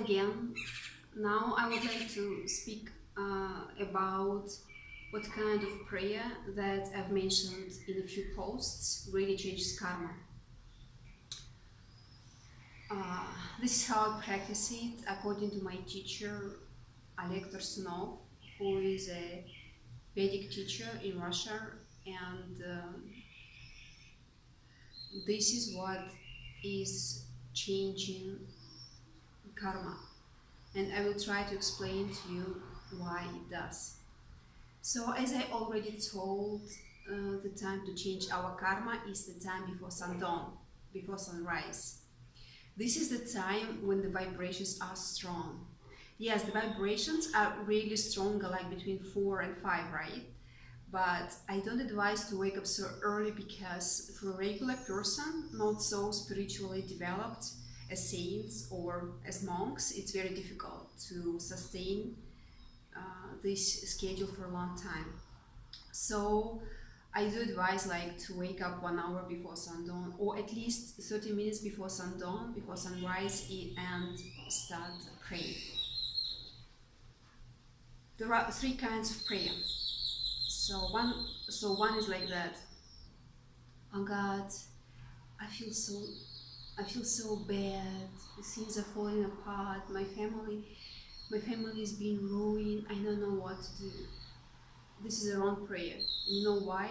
again. Now I would like to speak about what kind of prayer that I've mentioned in a few posts really changes karma. Uh, this is how I practice it according to my teacher Oleg Tursunov, who is a Vedic teacher in Russia, and this is what is changing karma. And I will try to explain to you why it does. So, as I already told, the time to change our karma is the time before sundown, before sunrise. This is the time when the vibrations are strong. Yes, the vibrations are really stronger, like between 4 and 5, right? But I don't advise to wake up so early because for a regular person, not so spiritually developed as saints or as monks, it's very difficult to sustain this schedule for a long time. So I do advise like to wake up 1 hour before sundown or at least 30 minutes before sundown, before sunrise, and start praying. There are three kinds of prayer. So one is like that. Oh God, I feel so I feel so bad. Things are falling apart. My family is being ruined. I don't know what to do. This is a wrong prayer. You know why?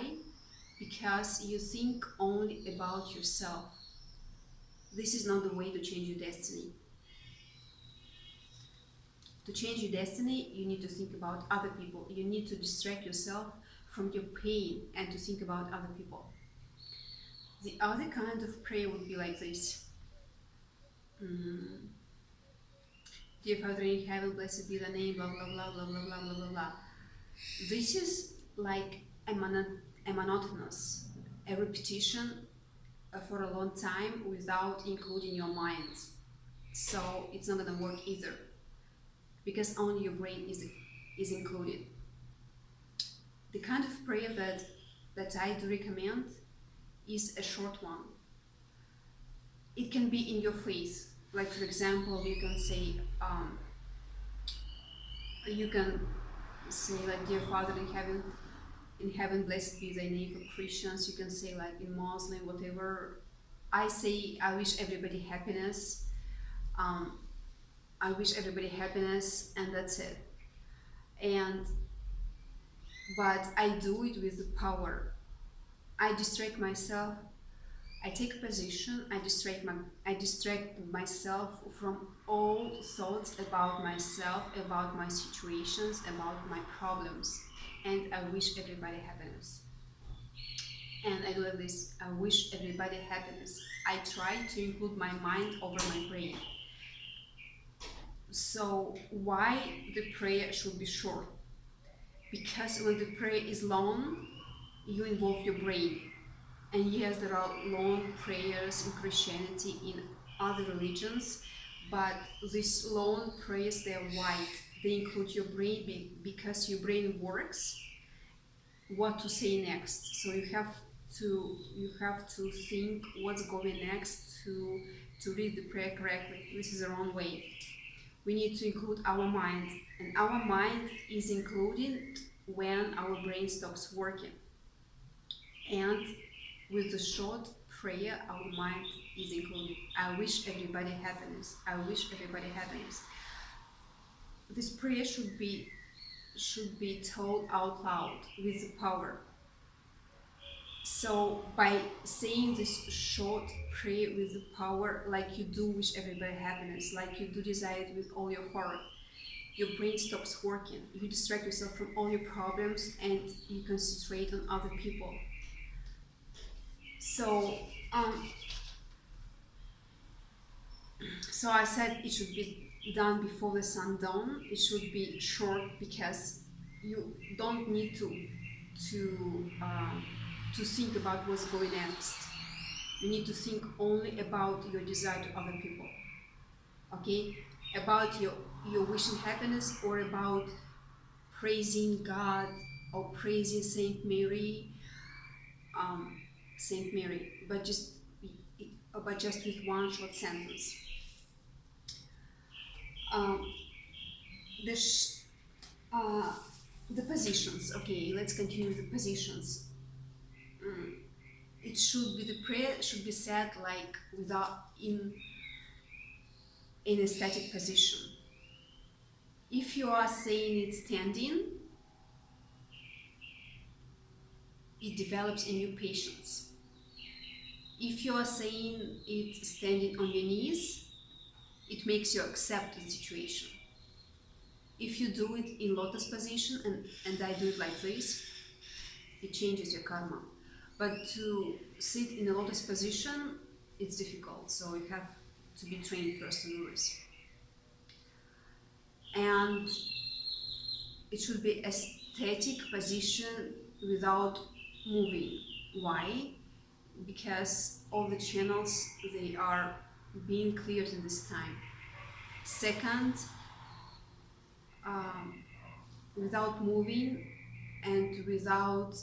Because you think only about yourself. This is not the way to change your destiny. To change your destiny, you need to think about other people. You need to distract yourself from your pain and to think about other people. The other kind of prayer would be like this. Mm, Dear Father in heaven, blessed be the name, blah blah blah blah blah blah blah blah blah. This is like a monotonous, a repetition for a long time without including your mind. So it's not gonna work either because only your brain is included. The kind of prayer that I do recommend is a short one. It can be in your face. Like for example, you can say like, Dear Father in heaven, blessed be thy name. For Christians, you can say like in Muslim, whatever. I say I wish everybody happiness. Um, I wish everybody happiness, and that's it. And but I do it with the power. I distract myself. I take a position. I distract myself from all thoughts about myself, about my situations, about my problems, and I wish everybody happiness. And I do like this. I wish everybody happiness. I try to include my mind over my brain. So why the prayer should be short? Because when the prayer is long, you involve your brain. And yes, there are long prayers in Christianity, in other religions, but these long prayers, they're wide. They include your brain because your brain works what to say next. So you have to think what's going next to read the prayer correctly. This is the wrong way. We need to include our mind, and our mind is included when our brain stops working. And with the short prayer, our mind is included. I wish everybody happiness. I wish everybody happiness. This prayer should be told out loud with the power. So by saying this short prayer with the power, like you do wish everybody happiness, like you do desire it with all your heart, your brain stops working. You distract yourself from all your problems and you concentrate on other people. So um, so I said it should be done before the sundown. It should be short because you don't need to think about what's going next. You need to think only about your desire to other people. Okay, about your wishing happiness or about praising God or praising um, Saint Mary, but just with one short sentence. um, the sh- uh, the positions. Okay, let's continue with the positions. It should be the prayer should be said like without in a static position. If you are saying it standing, it develops a new patience. If you are saying it standing on your knees, it makes you accept the situation. If you do it in lotus position, and I do it like this, it changes your karma. But to sit in a lotus position, it's difficult. So you have to be trained first in Lewis. And it should be a static position without moving. Why? Because all the channels, they are being cleared in this time. Second, um, without moving and without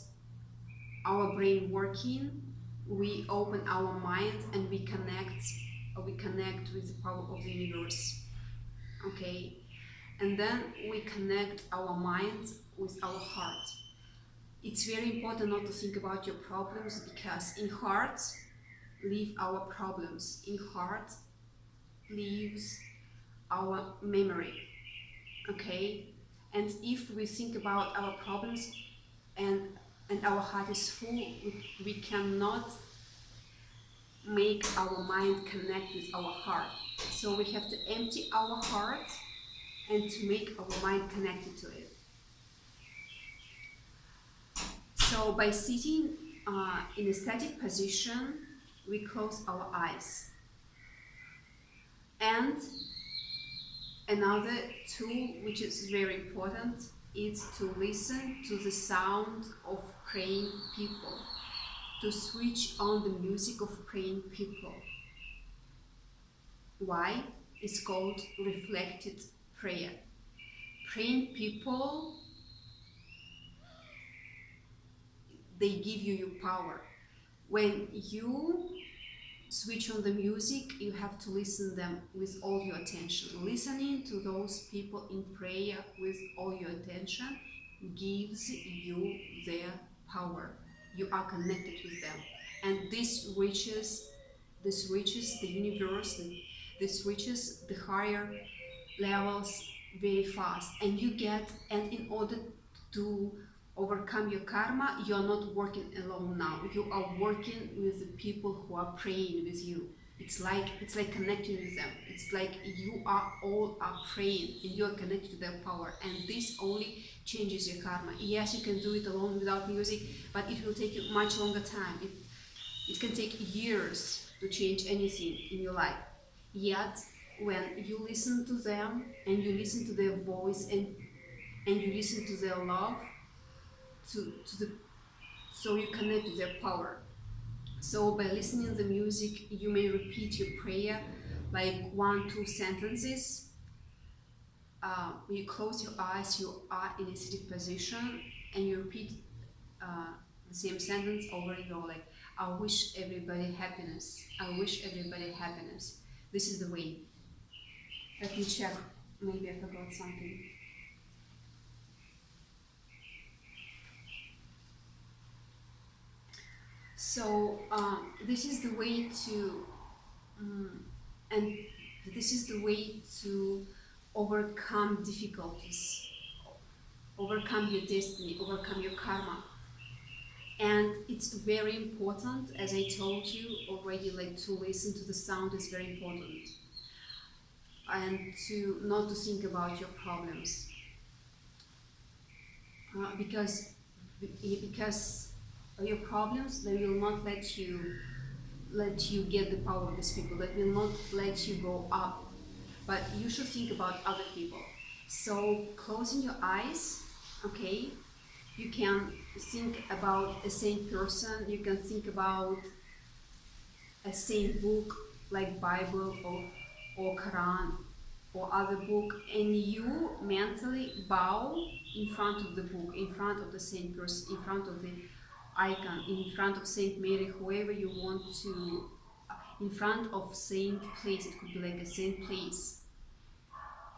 our brain working, we open our mind and we connect with the power of the universe. Okay, and then we connect our mind with our heart. It's very important not to think about your problems, because in heart live our problems. In heart lives our memory. Okay, and if we think about our problems and our heart is full, we cannot make our mind connect with our heart. So we have to empty our heart and to make our mind connected to it. So by sitting in a static position, we close our eyes. And another tool which is very important is to listen to the sound of praying people, to switch on the music of praying people. Why? It's called reflected prayer. Praying people, they give you your power. When you switch on the music, you have to listen them with all your attention. Listening to those people in prayer with all your attention gives you their power. You are connected with them, and this reaches the universe. This reaches the higher levels very fast, and in order to overcome your karma, you're not working alone now. You are working with the people who are praying with you. It's like connecting with them. It's like you are all are praying and you are connected to their power, and this only changes your karma. Yes, you can do it alone without music, but it will take you much longer time. It can take years to change anything in your life. Yet, when you listen to them and you listen to their voice and you listen to their love, to the so you connect to their power. So by listening to the music, you may repeat your prayer like 1-2 sentences. You close your eyes, you are in a seated position, and you repeat the same sentence over and over, like, I wish everybody happiness. I wish everybody happiness. This is the way. Let me check. Maybe I forgot something. So this is the way to, and this is the way to overcome difficulties, overcome your destiny, overcome your karma. And it's very important, as I told you already, like to listen to the sound is very important, and to not to think about your problems, because your problems, they will not let you get the power of these people, that will not let you go up, but you should think about other people. So closing your eyes, okay, you can think about a saint person, you can think about a saint book like Bible or Quran or other book, and you mentally bow in front of the book, in front of the saint person, in front of the icon, in front of Saint Mary, whoever you want to, in front of saint place. It could be like a saint place,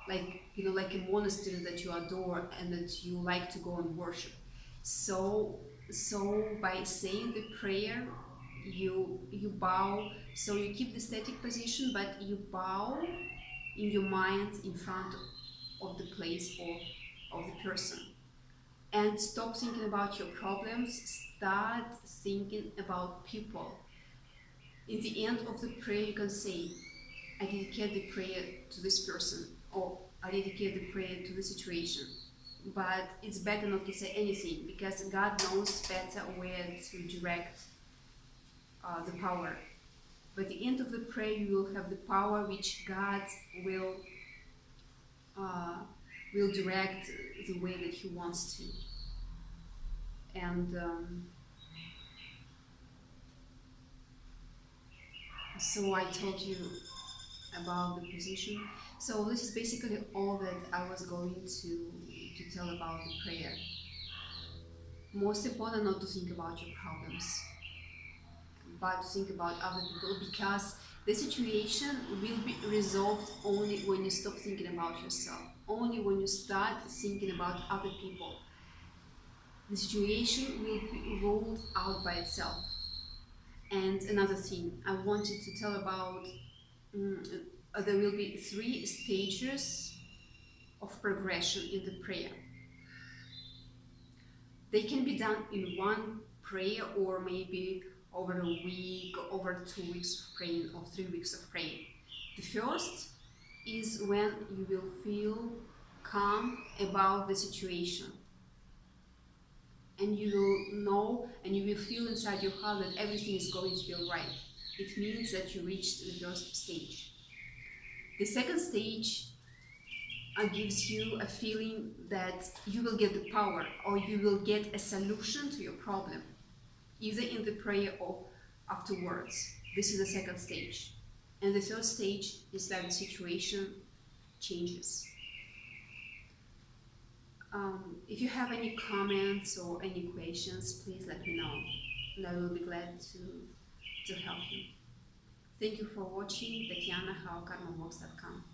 like like a monastery that you adore and that you like to go and worship. So by saying the prayer, you bow. So you keep the static position, but you bow in your mind in front of the place or of the person, and stop thinking about your problems. Start thinking about people. In the end of the prayer, you can say, I dedicate the prayer to this person, or I dedicate the prayer to the situation. But it's better not to say anything, because God knows better where to direct the power. By the end of the prayer, you will have the power which God will uh, will direct the way that He wants to. And so I told you about the position. So this is basically all that I was going to tell about the prayer. Most important, not to think about your problems, but to think about other people, because the situation will be resolved only when you stop thinking about yourself, only when you start thinking about other people. The situation will be rolled out by itself. And another thing I wanted to tell about, there will be 3 stages of progression in the prayer. They can be done in one prayer, or maybe over a week, over 2 weeks of praying, or 3 weeks of praying. The first is when you will feel calm about the situation, and you will know and you will feel inside your heart that everything is going to be alright. It means that you reached the first stage. The second stage gives you a feeling that you will get the power, or you will get a solution to your problem, either in the prayer or afterwards. This is the second stage. And the third stage is that the situation changes. If you have any comments or any questions, please let me know, and I will be glad to help you. Thank you for watching. Tatiana, howkarmaworks.com.